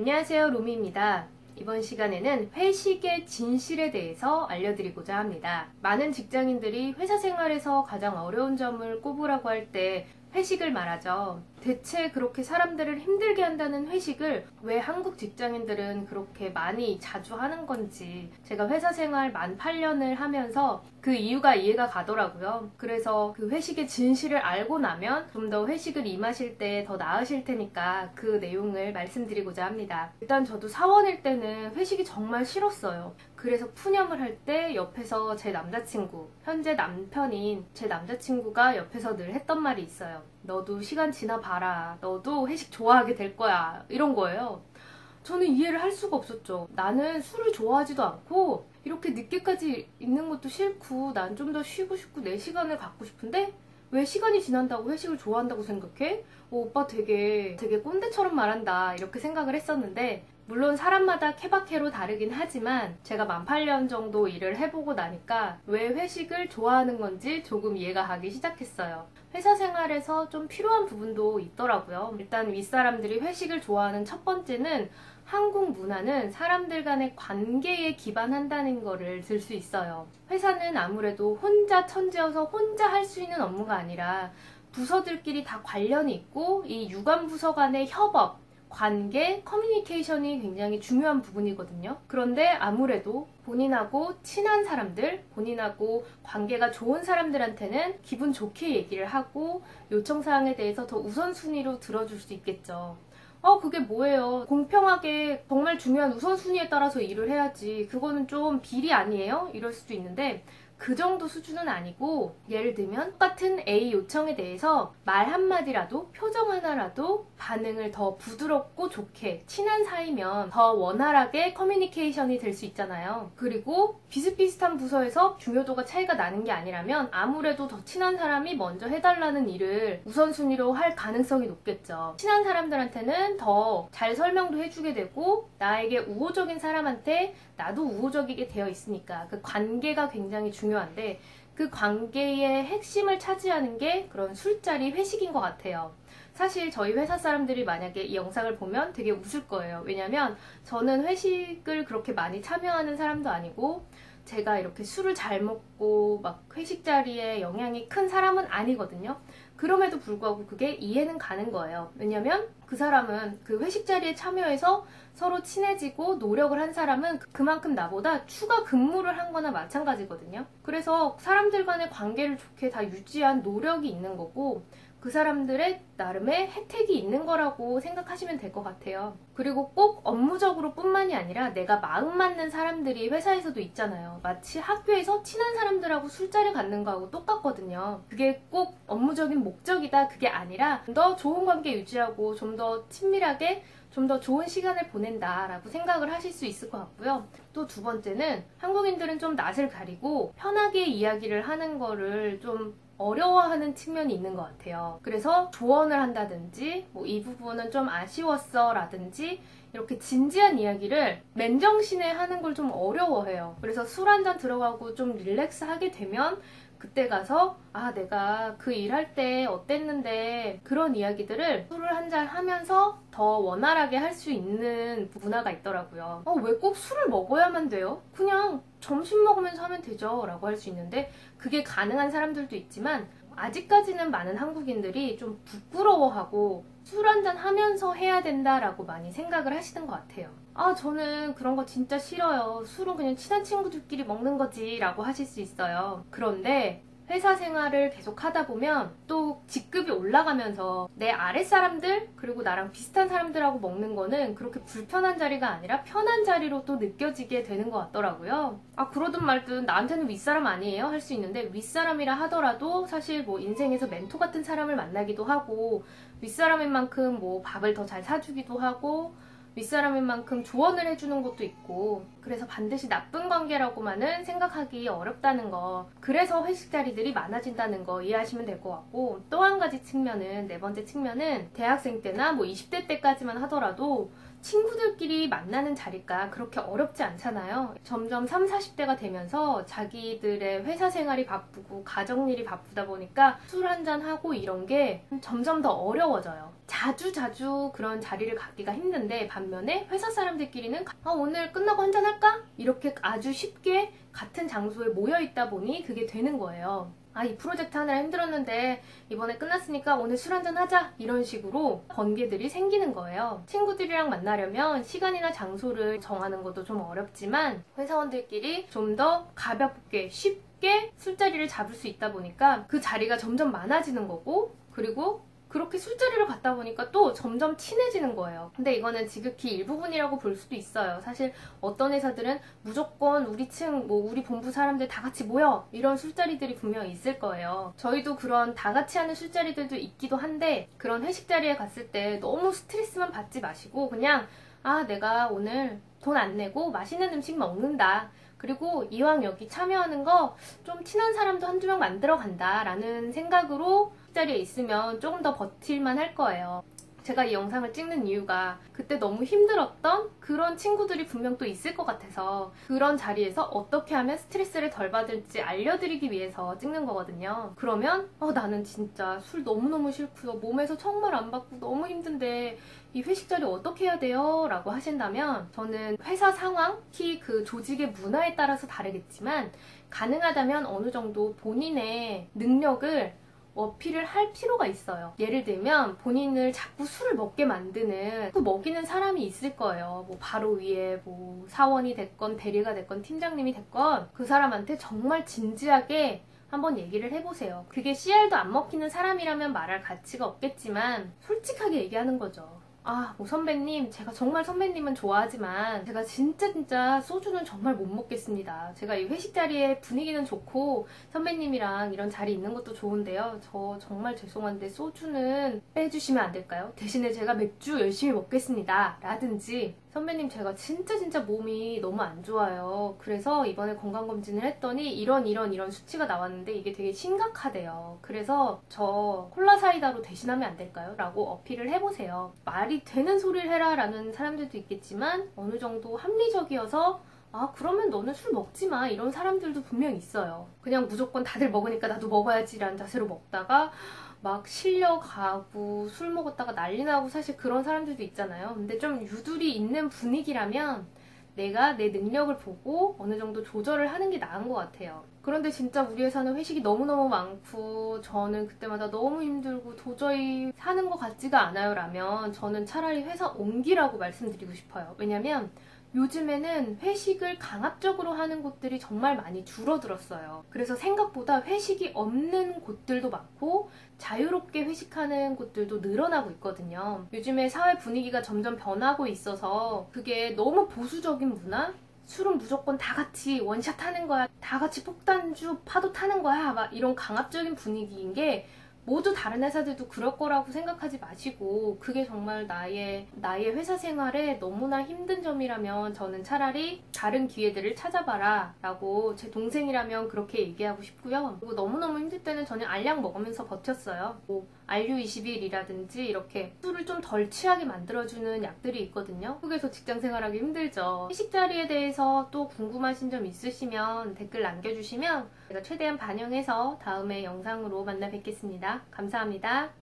안녕하세요, 로미입니다. 이번 시간에는 회식의 진실에 대해서 알려드리고자 합니다. 많은 직장인들이 회사 생활에서 가장 어려운 점을 꼽으라고 할 때 회식을 말하죠. 대체 그렇게 사람들을 힘들게 한다는 회식을 왜 한국 직장인들은 그렇게 많이 자주 하는 건지, 제가 회사 생활 만 8년을 하면서 그 이유가 이해가 가더라고요. 그래서 그 회식의 진실을 알고 나면 좀 더 회식을 임하실 때 더 나으실 테니까 그 내용을 말씀드리고자 합니다. 일단 저도 사원일 때는 회식이 정말 싫었어요. 그래서 푸념을 할 때 옆에서 제 남자친구, 현재 남편인 제 남자친구가 옆에서 늘 했던 말이 있어요. 너도 시간 지나봐라. 너도 회식 좋아하게 될 거야. 이런 거예요. 저는 이해를 할 수가 없었죠. 나는 술을 좋아하지도 않고 이렇게 늦게까지 있는 것도 싫고 난 좀 더 쉬고 싶고 내 시간을 갖고 싶은데 왜 시간이 지난다고 회식을 좋아한다고 생각해? 오빠 되게 꼰대처럼 말한다 이렇게 생각을 했었는데, 물론 사람마다 케바케로 다르긴 하지만 제가 만 8년 정도 일을 해보고 나니까 왜 회식을 좋아하는 건지 조금 이해가 가기 시작했어요. 회사 생활에서 좀 필요한 부분도 있더라고요. 일단 윗사람들이 회식을 좋아하는 첫 번째는 한국 문화는 사람들 간의 관계에 기반한다는 거를 들 수 있어요. 회사는 아무래도 혼자 천재여서 혼자 할 수 있는 업무가 아니라 부서들끼리 다 관련이 있고 이 유관 부서 간의 협업, 관계, 커뮤니케이션이 굉장히 중요한 부분이거든요. 그런데 아무래도 본인하고 친한 사람들, 본인하고 관계가 좋은 사람들한테는 기분 좋게 얘기를 하고 요청사항에 대해서 더 우선순위로 들어줄 수 있겠죠. 그게 뭐예요? 공평하게 정말 중요한 우선순위에 따라서 일을 해야지. 그거는 좀 비리 아니에요? 이럴 수도 있는데 그 정도 수준은 아니고, 예를 들면 똑같은 A 요청에 대해서 말 한마디라도, 표정 하나라도 반응을 더 부드럽고 좋게, 친한 사이면 더 원활하게 커뮤니케이션이 될 수 있잖아요. 그리고 비슷비슷한 부서에서 중요도가 차이가 나는 게 아니라면 아무래도 더 친한 사람이 먼저 해달라는 일을 우선순위로 할 가능성이 높겠죠. 친한 사람들한테는 더 잘 설명도 해주게 되고, 나에게 우호적인 사람한테 나도 우호적이게 되어 있으니까 그 관계가 굉장히 중요한데, 그 관계의 핵심을 차지하는 게 그런 술자리 회식인 것 같아요. 사실 저희 회사 사람들이 만약에 이 영상을 보면 되게 웃을 거예요. 왜냐면 저는 회식을 그렇게 많이 참여하는 사람도 아니고 제가 이렇게 술을 잘 먹고 막 회식 자리에 영향이 큰 사람은 아니거든요. 그럼에도 불구하고 그게 이해는 가는 거예요. 왜냐면 그 사람은 그 회식 자리에 참여해서 서로 친해지고 노력을 한 사람은 그만큼 나보다 추가 근무를 한 거나 마찬가지거든요. 그래서 사람들 간의 관계를 좋게 다 유지한 노력이 있는 거고, 그 사람들의 나름의 혜택이 있는 거라고 생각하시면 될 것 같아요. 그리고 꼭 업무적으로 뿐만이 아니라 내가 마음 맞는 사람들이 회사에서도 있잖아요. 마치 학교에서 친한 사람들하고 술자리 갖는 거하고 똑같거든요. 그게 꼭 업무적인 목적이다 그게 아니라 좀 더 좋은 관계 유지하고 좀 더 친밀하게 좀 더 좋은 시간을 보낸다라고 생각을 하실 수 있을 것 같고요. 또 두 번째는 한국인들은 좀 낯을 가리고 편하게 이야기를 하는 거를 좀 어려워하는 측면이 있는 것 같아요. 그래서 조언을 한다든지 이 부분은 좀 아쉬웠어 라든지 이렇게 진지한 이야기를 맨정신에 하는 걸 좀 어려워해요. 그래서 술 한잔 들어가고 좀 릴렉스 하게 되면 그때 가서 내가 그 일할 때 어땠는데, 그런 이야기들을 술을 한잔 하면서 더 원활하게 할 수 있는 문화가 있더라고요. 왜 꼭 술을 먹어야만 돼요? 그냥 점심 먹으면서 하면 되죠 라고 할 수 있는데, 그게 가능한 사람들도 있지만 아직까지는 많은 한국인들이 좀 부끄러워하고 술 한잔 하면서 해야 된다라고 많이 생각을 하시는 것 같아요. 저는 그런 거 진짜 싫어요. 술은 그냥 친한 친구들끼리 먹는 거지 라고 하실 수 있어요. 그런데 회사 생활을 계속 하다 보면 또 직급이 올라가면서 내 아랫사람들 그리고 나랑 비슷한 사람들하고 먹는 거는 그렇게 불편한 자리가 아니라 편한 자리로 또 느껴지게 되는 것 같더라고요. 그러든 말든 나한테는 윗사람 아니에요? 할 수 있는데, 윗사람이라 하더라도 사실 인생에서 멘토 같은 사람을 만나기도 하고, 윗사람인 만큼 밥을 더 잘 사주기도 하고, 윗사람인 만큼 조언을 해주는 것도 있고, 그래서 반드시 나쁜 관계라고만은 생각하기 어렵다는 거, 그래서 회식 자리들이 많아진다는 거 이해하시면 될 것 같고, 또 한 가지 측면은, 네 번째 측면은 대학생 때나 20대 때까지만 하더라도 친구들끼리 만나는 자리가 그렇게 어렵지 않잖아요. 점점 3, 40대가 되면서 자기들의 회사 생활이 바쁘고 가정일이 바쁘다 보니까 술 한잔하고 이런 게 점점 더 어려워져요. 자주 그런 자리를 갖기가 힘든데, 반면에 회사 사람들끼리는 오늘 끝나고 한잔할까? 이렇게 아주 쉽게 같은 장소에 모여 있다 보니 그게 되는 거예요. 이 프로젝트 하느라 힘들었는데 이번에 끝났으니까 오늘 술 한잔 하자, 이런 식으로 관계들이 생기는 거예요. 친구들이랑 만나려면 시간이나 장소를 정하는 것도 좀 어렵지만 회사원들끼리 좀 더 가볍게 쉽게 술자리를 잡을 수 있다 보니까 그 자리가 점점 많아지는 거고, 그리고 그렇게 술자리를 갔다 보니까 또 점점 친해지는 거예요. 근데 이거는 지극히 일부분이라고 볼 수도 있어요. 사실 어떤 회사들은 무조건 우리 층, 우리 본부 사람들 다 같이 모여, 이런 술자리들이 분명히 있을 거예요. 저희도 그런 다 같이 하는 술자리들도 있기도 한데, 그런 회식 자리에 갔을 때 너무 스트레스만 받지 마시고 그냥 내가 오늘 돈 안 내고 맛있는 음식 먹는다, 그리고 이왕 여기 참여하는 거 좀 친한 사람도 한두 명 만들어 간다 라는 생각으로 자리에 있으면 조금 더 버틸만 할 거예요. 제가 이 영상을 찍는 이유가 그때 너무 힘들었던 그런 친구들이 분명 또 있을 것 같아서, 그런 자리에서 어떻게 하면 스트레스를 덜 받을지 알려드리기 위해서 찍는 거거든요. 그러면 나는 진짜 술 너무너무 싫고요, 몸에서 정말 안 받고 너무 힘든데 이 회식 자리 어떻게 해야 돼요? 라고 하신다면, 저는 회사 상황, 특히 그 조직의 문화에 따라서 다르겠지만 가능하다면 어느 정도 본인의 능력을 어필을 할 필요가 있어요. 예를 들면 본인을 자꾸 술을 먹게 만드는, 그 먹이는 사람이 있을 거예요. 바로 위에 사원이 됐건 대리가 됐건 팀장님이 됐건 그 사람한테 정말 진지하게 한번 얘기를 해보세요. 그게 씨알도 안 먹히는 사람이라면 말할 가치가 없겠지만 솔직하게 얘기하는 거죠. 선배님, 제가 정말 선배님은 좋아하지만 제가 진짜 소주는 정말 못 먹겠습니다. 제가 이 회식 자리에 분위기는 좋고 선배님이랑 이런 자리 있는 것도 좋은데요, 저 정말 죄송한데 소주는 빼주시면 안 될까요? 대신에 제가 맥주 열심히 먹겠습니다 라든지, 선배님 제가 진짜 몸이 너무 안 좋아요. 그래서 이번에 건강검진을 했더니 이런 수치가 나왔는데 이게 되게 심각하대요. 그래서 저 콜라 사이다로 대신하면 안 될까요? 라고 어필을 해보세요. 말이 되는 소리를 해라 라는 사람들도 있겠지만 어느 정도 합리적이어서 그러면 너는 술 먹지 마, 이런 사람들도 분명 있어요. 그냥 무조건 다들 먹으니까 나도 먹어야지 라는 자세로 먹다가 막 실려가고 술 먹었다가 난리 나고, 사실 그런 사람들도 있잖아요. 근데 좀 유두리 있는 분위기라면 내가 내 능력을 보고 어느 정도 조절을 하는 게 나은 것 같아요. 그런데 진짜 우리 회사는 회식이 너무너무 많고 저는 그때마다 너무 힘들고 도저히 사는 것 같지가 않아요 라면, 저는 차라리 회사 옮기라고 말씀드리고 싶어요. 왜냐면 요즘에는 회식을 강압적으로 하는 곳들이 정말 많이 줄어들었어요. 그래서 생각보다 회식이 없는 곳들도 많고 자유롭게 회식하는 곳들도 늘어나고 있거든요. 요즘에 사회 분위기가 점점 변하고 있어서 그게 너무 보수적인 문화? 술은 무조건 다 같이 원샷 하는 거야, 다 같이 폭탄주 파도 타는 거야, 막 이런 강압적인 분위기인 게 모두 다른 회사들도 그럴 거라고 생각하지 마시고, 그게 정말 나의 회사 생활에 너무나 힘든 점이라면 저는 차라리 다른 기회들을 찾아봐라 라고 제 동생이라면 그렇게 얘기하고 싶고요. 그리고 너무너무 힘들 때는 저는 알약 먹으면서 버텼어요. RU21이라든지 이렇게 술을 좀 덜 취하게 만들어주는 약들이 있거든요. 한국에서 직장 생활하기 힘들죠. 회식 자리에 대해서 또 궁금하신 점 있으시면 댓글 남겨주시면 제가 최대한 반영해서 다음에 영상으로 만나 뵙겠습니다. 감사합니다.